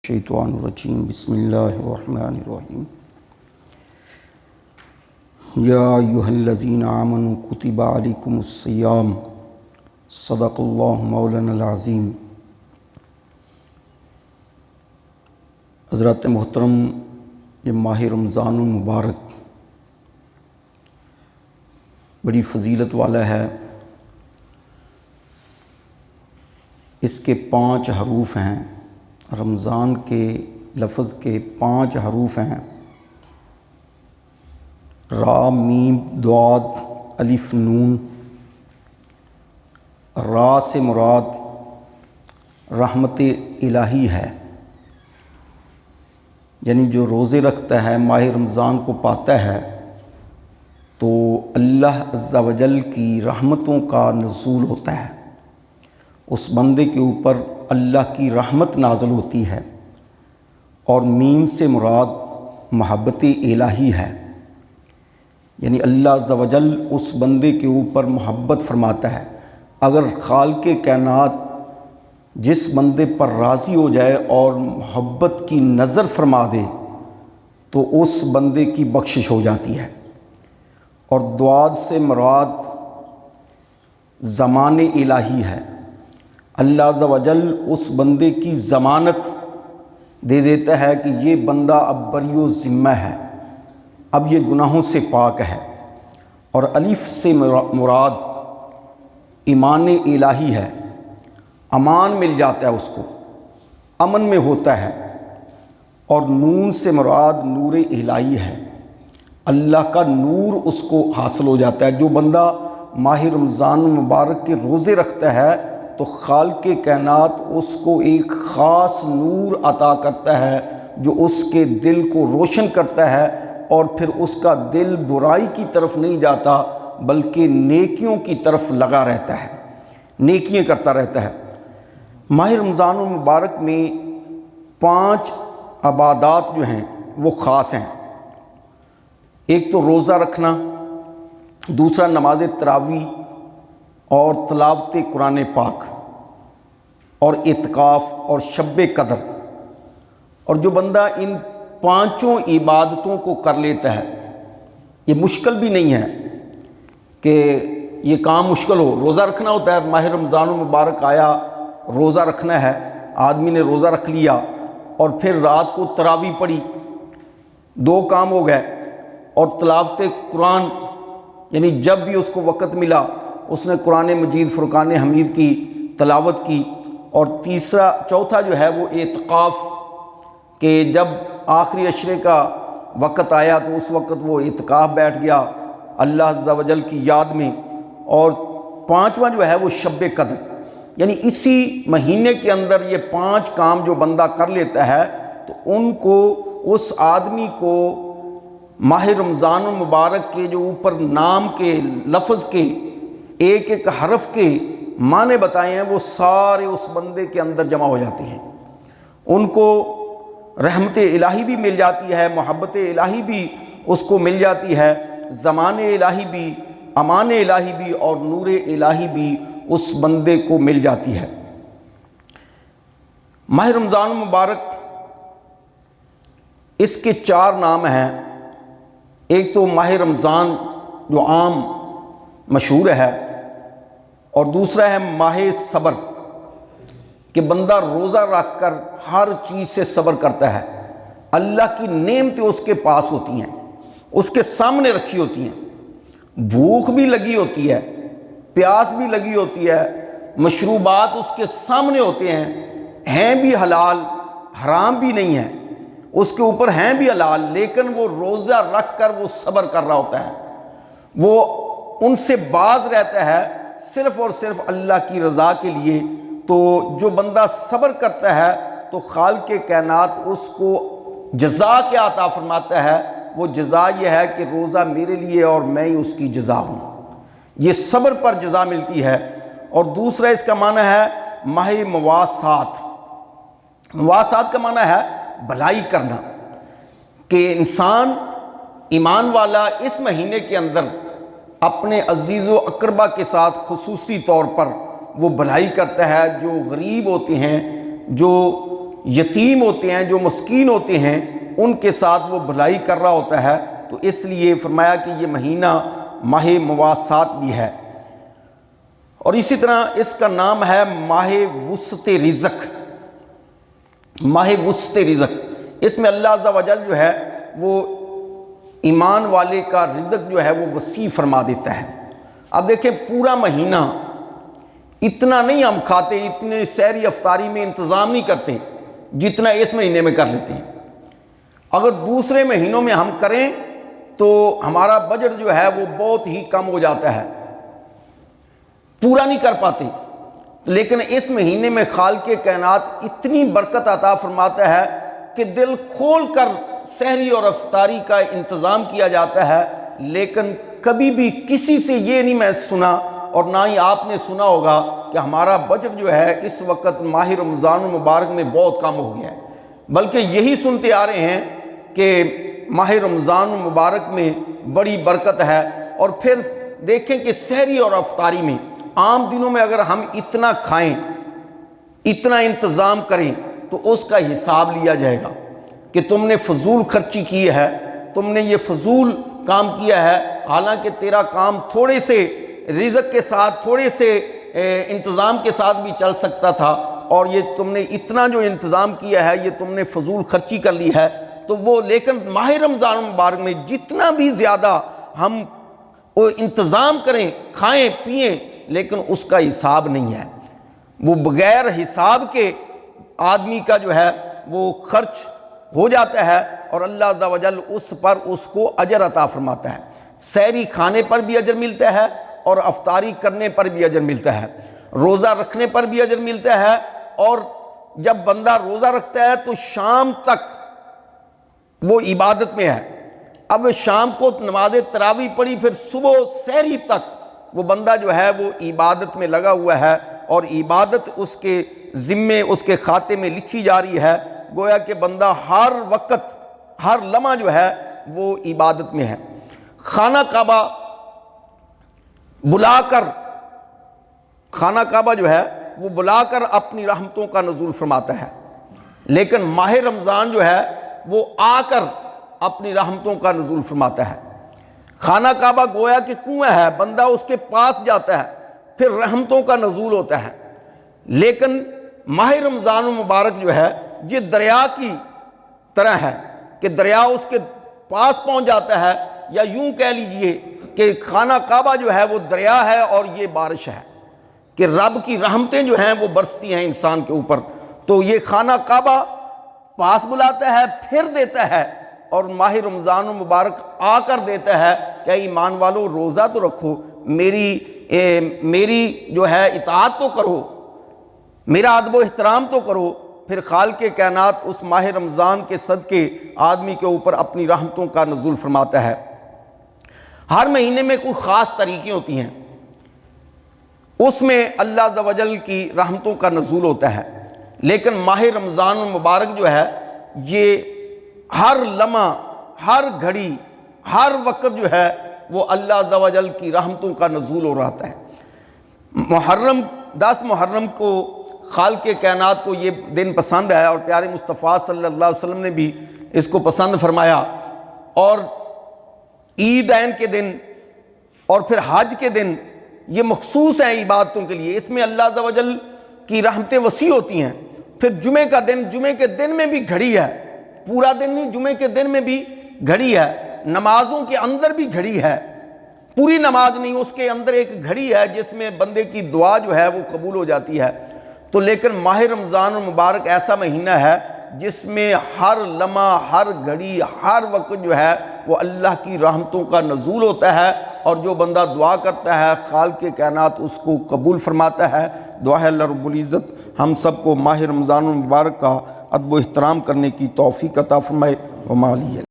الشیطان الرجیم بسم اللہ الرحمن الرحیم یا ایہا الذین آمنوا کتب علیکم الصیام صدق اللہ مولانا العظیم۔ حضرات محترم، یہ ماہ رمضان المبارک بڑی فضیلت والا ہے۔ اس کے 5 حروف ہیں، رمضان کے لفظ کے 5 حروف ہیں، را میم ضاد الف نون۔ را سے مراد رحمت الہی ہے، یعنی جو روزے رکھتا ہے، ماہ رمضان کو پاتا ہے تو اللہ عز و جل کی رحمتوں کا نزول ہوتا ہے، اس بندے کے اوپر اللہ کی رحمت نازل ہوتی ہے۔ اور میم سے مراد محبت الہی ہے، یعنی اللہ عز و جل اس بندے کے اوپر محبت فرماتا ہے۔ اگر خالق کائنات جس بندے پر راضی ہو جائے اور محبت کی نظر فرما دے تو اس بندے کی بخشش ہو جاتی ہے۔ اور ضاد سے مراد ضمان الہی ہے، اللہ عز و جل اس بندے کی ضمانت دے دیتا ہے کہ یہ بندہ اب بری و ذمہ ہے، اب یہ گناہوں سے پاک ہے۔ اور الف سے مراد ایمان الہی ہے، امان مل جاتا ہے، اس کو امن میں ہوتا ہے۔ اور نون سے مراد نور الہی ہے، اللہ کا نور اس کو حاصل ہو جاتا ہے۔ جو بندہ ماہ رمضان مبارک کے روزے رکھتا ہے تو خالق کائنات اس کو ایک خاص نور عطا کرتا ہے جو اس کے دل کو روشن کرتا ہے، اور پھر اس کا دل برائی کی طرف نہیں جاتا بلکہ نیکیوں کی طرف لگا رہتا ہے، نیکیاں کرتا رہتا ہے۔ ماہ رمضان المبارک میں 5 عبادات جو ہیں وہ خاص ہیں۔ ایک تو روزہ رکھنا، دوسرا نماز تراویح اور تلاوت قرآن پاک اور اعتکاف اور شب قدر۔ اور جو بندہ ان 5 عبادتوں کو کر لیتا ہے، یہ مشکل بھی نہیں ہے کہ یہ کام مشکل ہو۔ روزہ رکھنا ہوتا ہے، ماہ رمضان المبارک آیا، روزہ رکھنا ہے، آدمی نے روزہ رکھ لیا اور پھر رات کو تراویح پڑھی، 2 کام ہو گئے۔ اور تلاوت قرآن، یعنی جب بھی اس کو وقت ملا اس نے قرآن مجید فرقان حمید کی تلاوت کی۔ اور چوتھا جو ہے وہ اعتکاف، کہ جب آخری عشرے کا وقت آیا تو اس وقت وہ اعتکاف بیٹھ گیا اللہ عز و جل کی یاد میں۔ اور 5واں جو ہے وہ شب قدر، یعنی اسی مہینے کے اندر یہ 5 کام جو بندہ کر لیتا ہے تو ان کو، اس آدمی کو ماہ رمضان المبارک کے جو اوپر نام کے لفظ کے ایک ایک حرف کے معنی بتائے ہیں وہ سارے اس بندے کے اندر جمع ہو جاتے ہیں۔ ان کو رحمت الہی بھی مل جاتی ہے، محبت الہی بھی اس کو مل جاتی ہے، ضمان الہی بھی، امان الہی بھی، اور نور الہی بھی اس بندے کو مل جاتی ہے۔ ماہ رمضان المبارک، اس کے 4 نام ہیں۔ ایک تو ماہ رمضان جو عام مشہور ہے، اور دوسرا ہے ماہ صبر، کہ بندہ روزہ رکھ کر ہر چیز سے صبر کرتا ہے۔ اللہ کی نعمتیں اس کے پاس ہوتی ہیں، اس کے سامنے رکھی ہوتی ہیں، بھوک بھی لگی ہوتی ہے، پیاس بھی لگی ہوتی ہے، مشروبات اس کے سامنے ہوتے ہیں بھی حلال، حرام بھی نہیں ہے، اس کے اوپر ہیں بھی حلال، لیکن وہ روزہ رکھ کر وہ صبر کر رہا ہوتا ہے، وہ ان سے باز رہتا ہے صرف اور صرف اللہ کی رضا کے لیے۔ تو جو بندہ صبر کرتا ہے تو خالق کائنات اس کو جزا کیا عطا فرماتا ہے؟ وہ جزا یہ ہے کہ روزہ میرے لیے اور میں ہی اس کی جزا ہوں، یہ صبر پر جزا ملتی ہے۔ اور دوسرا اس کا معنی ہے ماہ مواسات۔ مواسات کا معنی ہے بھلائی کرنا، کہ انسان ایمان والا اس مہینے کے اندر اپنے عزیز و اقربا کے ساتھ خصوصی طور پر وہ بھلائی کرتا ہے، جو غریب ہوتے ہیں، جو یتیم ہوتے ہیں، جو مسکین ہوتے ہیں، ان کے ساتھ وہ بھلائی کر رہا ہوتا ہے۔ تو اس لیے فرمایا کہ یہ مہینہ ماہ مواسات بھی ہے، اور اسی طرح اس کا نام ہے ماہ وسط رزق۔ ماہ وسط رزق، اس میں اللہ عز و جل جو ہے وہ ایمان والے کا رزق جو ہے وہ وسیع فرما دیتا ہے۔ اب دیکھیں پورا مہینہ اتنا نہیں ہم کھاتے، اتنے سحری افطاری میں انتظام نہیں کرتے جتنا اس مہینے میں کر لیتے ہیں۔ اگر دوسرے مہینوں میں ہم کریں تو ہمارا بجٹ جو ہے وہ بہت ہی کم ہو جاتا ہے، پورا نہیں کر پاتے۔ لیکن اس مہینے میں خالق کائنات اتنی برکت عطا فرماتا ہے کہ دل کھول کر سحری اور افطاری کا انتظام کیا جاتا ہے۔ لیکن کبھی بھی کسی سے یہ نہیں میں سنا، اور نہ ہی آپ نے سنا ہوگا کہ ہمارا بجٹ جو ہے اس وقت ماہ رمضان المبارک میں بہت کم ہو گیا ہے، بلکہ یہی سنتے آ رہے ہیں کہ ماہ رمضان المبارک میں بڑی برکت ہے۔ اور پھر دیکھیں کہ سحری اور افطاری میں عام دنوں میں اگر ہم اتنا کھائیں، اتنا انتظام کریں، تو اس کا حساب لیا جائے گا کہ تم نے فضول خرچی کی ہے، تم نے یہ فضول کام کیا ہے، حالانکہ تیرا کام تھوڑے سے رزق کے ساتھ، تھوڑے سے انتظام کے ساتھ بھی چل سکتا تھا، اور یہ تم نے اتنا جو انتظام کیا ہے یہ تم نے فضول خرچی کر لی ہے۔ تو وہ لیکن ماہ رمضان مبارک میں جتنا بھی زیادہ ہم انتظام کریں، کھائیں پئیں، لیکن اس کا حساب نہیں ہے، وہ بغیر حساب کے آدمی کا جو ہے وہ خرچ ہو جاتا ہے، اور اللہ عز و جل اس پر اس کو اجر عطا فرماتا ہے۔ سحری کھانے پر بھی اجر ملتا ہے، اور افطاری کرنے پر بھی اجر ملتا ہے، روزہ رکھنے پر بھی اجر ملتا ہے۔ اور جب بندہ روزہ رکھتا ہے تو شام تک وہ عبادت میں ہے۔ اب شام کو نماز تراویح پڑھی، پھر صبح سحری تک وہ بندہ جو ہے وہ عبادت میں لگا ہوا ہے، اور عبادت اس کے ذمے، اس کے کھاتے میں لکھی جا رہی ہے۔ گویا کہ بندہ ہر وقت، ہر لمحہ جو ہے وہ عبادت میں ہے۔ خانہ کعبہ بلا کر، خانہ کعبہ جو ہے وہ بلا کر اپنی رحمتوں کا نزول فرماتا ہے، لیکن ماہ رمضان جو ہے وہ آ کر اپنی رحمتوں کا نزول فرماتا ہے۔ خانہ کعبہ گویا کہ کنواں ہے، بندہ اس کے پاس جاتا ہے، پھر رحمتوں کا نزول ہوتا ہے۔ لیکن ماہ رمضان المبارک جو ہے یہ دریا کی طرح ہے کہ دریا اس کے پاس پہنچ جاتا ہے، یا یوں کہہ لیجئے کہ خانہ کعبہ جو ہے وہ دریا ہے اور یہ بارش ہے، کہ رب کی رحمتیں جو ہیں وہ برستی ہیں انسان کے اوپر۔ تو یہ خانہ کعبہ پاس بلاتا ہے، پھر دیتا ہے، اور ماہ رمضان المبارک آ کر دیتا ہے کہ ایمان والو روزہ تو رکھو، میری جو ہے اطاعت تو کرو، میرا ادب و احترام تو کرو۔ پھر خالق کائنات اس ماہ رمضان کے صدقے آدمی کے اوپر اپنی رحمتوں کا نزول فرماتا ہے۔ ہر مہینے میں کوئی خاص طریقے ہوتی ہیں، اس میں اللہ عز و جل کی رحمتوں کا نزول ہوتا ہے، لیکن ماہ رمضان المبارک جو ہے یہ ہر لمحہ، ہر گھڑی، ہر وقت جو ہے وہ اللہ عز و جل کی رحمتوں کا نزول ہو رہا ہے۔ محرم، 10 محرم کو خالق کائنات کو یہ دن پسند ہے، اور پیارے مصطفیٰ صلی اللہ علیہ وسلم نے بھی اس کو پسند فرمایا۔ اور عیدین کے دن اور پھر حج کے دن یہ مخصوص ہیں عبادتوں کے لیے، اس میں اللہ عز و جل کی رحمتیں وسیع ہوتی ہیں۔ پھر جمعے کا دن، جمعے کے دن میں بھی گھڑی ہے، پورا دن نہیں، جمعے کے دن میں بھی گھڑی ہے، نمازوں کے اندر بھی گھڑی ہے، پوری نماز نہیں، اس کے اندر ایک گھڑی ہے جس میں بندے کی دعا جو ہے وہ قبول ہو جاتی ہے۔ تو لیکن ماہ رمضان المبارک ایسا مہینہ ہے جس میں ہر لمحہ، ہر گھڑی، ہر وقت جو ہے وہ اللہ کی رحمتوں کا نزول ہوتا ہے، اور جو بندہ دعا کرتا ہے خالق کائنات اس کو قبول فرماتا ہے۔ دعا ہے اللہ رب العزت ہم سب کو ماہ رمضان المبارک کا ادب و احترام کرنے کی توفیق عطا فرمائے۔ وما علیہ